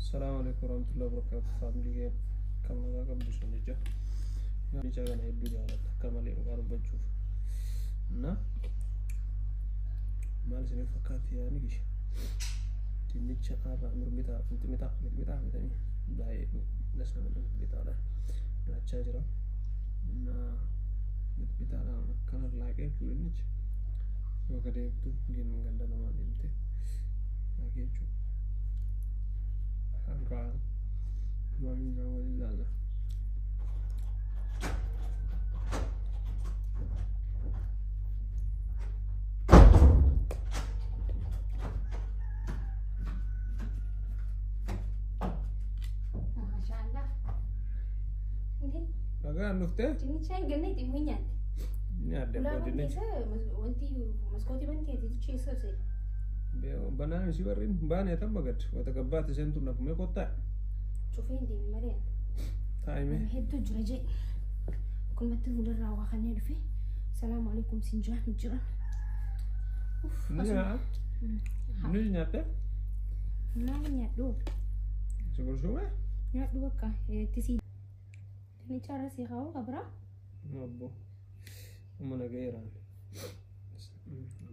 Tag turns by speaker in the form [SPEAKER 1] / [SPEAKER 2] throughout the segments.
[SPEAKER 1] السلام عليكم ورحمة الله وبركاته فاميلي كم هذا قبل شو نجا يعني جانا يبدو جانا كم اللي نقارن بنشوف نا ما لسه فكرت يعني كيش تنيتش أرا مرميتا مرميتا مثلا باي لسنا مرميتا لا نتشاجرا نا مرميتا لا كان لاقي كلنيش وكده يبدو جين عندنا ما نمتى لاقي شو أنكار ما من جوال لا لا Agak nukte?
[SPEAKER 2] Ini saya gana itu punya.
[SPEAKER 1] Ini ada pada ni.
[SPEAKER 2] Wanti maskoti banti itu cesa sih.
[SPEAKER 1] Bana mesti barin, bana itu bagat. Waktu kebat sentuh nak punya kota.
[SPEAKER 2] Cufin di mana?
[SPEAKER 1] Time.
[SPEAKER 2] Itu juraje. Kau mati udah rawakan ya Devi. Assalamualaikum sinjah sinjah.
[SPEAKER 1] Ni ni nyata?
[SPEAKER 2] Nah nyatu.
[SPEAKER 1] Sekurang
[SPEAKER 2] Nyatu kah? Tisi. Ini cara sih kau kabra?
[SPEAKER 1] Mabo. Mana gaya?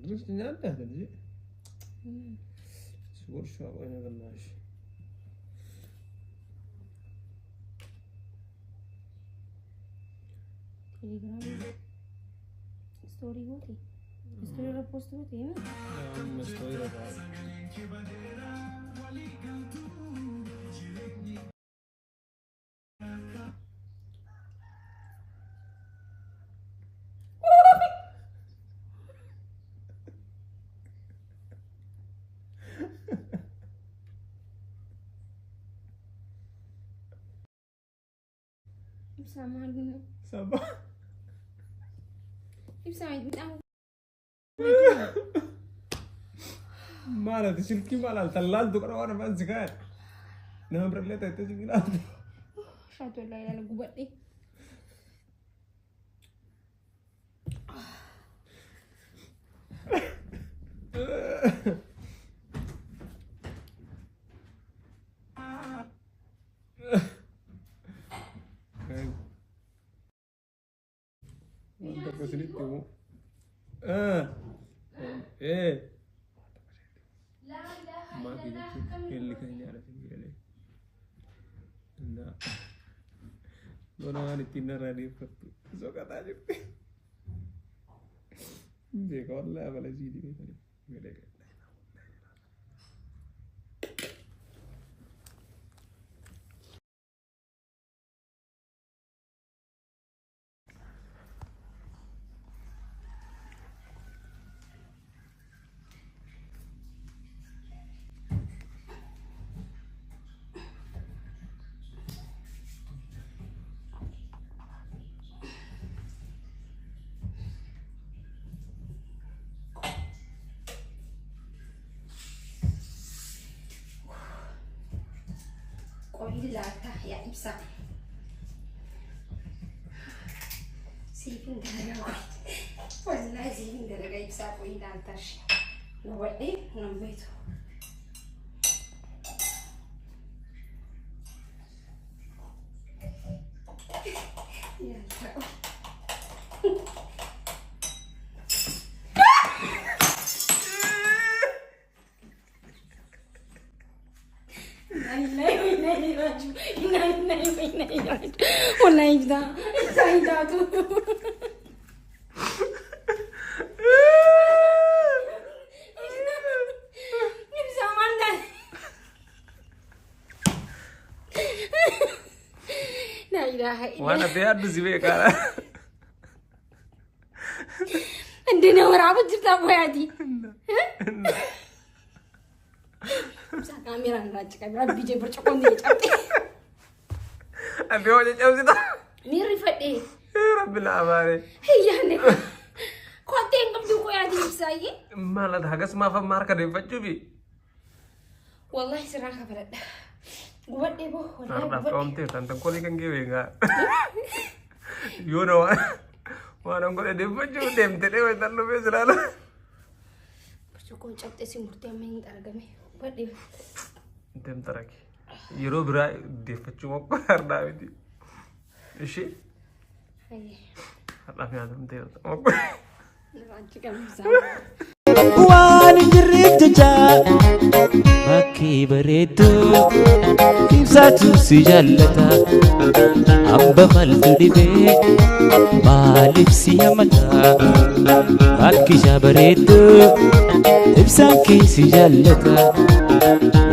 [SPEAKER 1] Terus nyata tadi. Sekurang apa yang akan nas?
[SPEAKER 2] Telegram. Story hoti. Story post hoti है ना?
[SPEAKER 1] मैं story रखा.
[SPEAKER 2] Sama dulu.
[SPEAKER 1] Sabar.
[SPEAKER 2] Sama itu aku.
[SPEAKER 1] Mana tu silki mana talal tu kalau orang masih kan? Nama berlihat itu sih gila.
[SPEAKER 2] Satu lagi yang aku buat ni.
[SPEAKER 1] Mantap kesini tu. Mati itu kelihkan ini ada tinggi le. Nah, orang ni tina ready pertu. So kata je. Dekor lah kalau sini ni tadi. Mereka.
[SPEAKER 2] Ilata ya ibsa sipin daraga wallahi sipin daraga ibsa ko ilata shi no wadi no beto ya ta Naida tu. Ni bisa mana? Naida.
[SPEAKER 1] Mana tiada tu sih bekara.
[SPEAKER 2] Anda ni orang apa cerita apa tadi? Bisa kamera nggak cakap berapa biji bercokon dia cakap.
[SPEAKER 1] Abi awak jauh sih tu.
[SPEAKER 2] Ni rifat eh.
[SPEAKER 1] Rabbil amare.
[SPEAKER 2] Iya nih. Kau tengok tu kau yang di saya?
[SPEAKER 1] Malah dah semua faham marka rifat juga.
[SPEAKER 2] Wallahi serah kabarat. Buat deh boh.
[SPEAKER 1] Nah, kau mesti tentang kau ni kan gue enggak. You know. Orang kau ada rifat juga dem terus tak lupa selalu.
[SPEAKER 2] Bercokon cakap si murti amin taragame. Buat deh.
[SPEAKER 1] Dem teraki. yeroo biraa deeffachuu mokkoraa miti. Ishee har'aaf nyaatamtee
[SPEAKER 3] waan jirriif jecha bakkee bareeddu ibsaatu si jaallata hamba maltu dhibee maaliif si hamata bakkisha bareeddu ibsaan kee si jaallata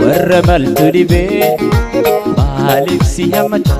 [SPEAKER 3] warra maltu dhibee maaliif si hamata.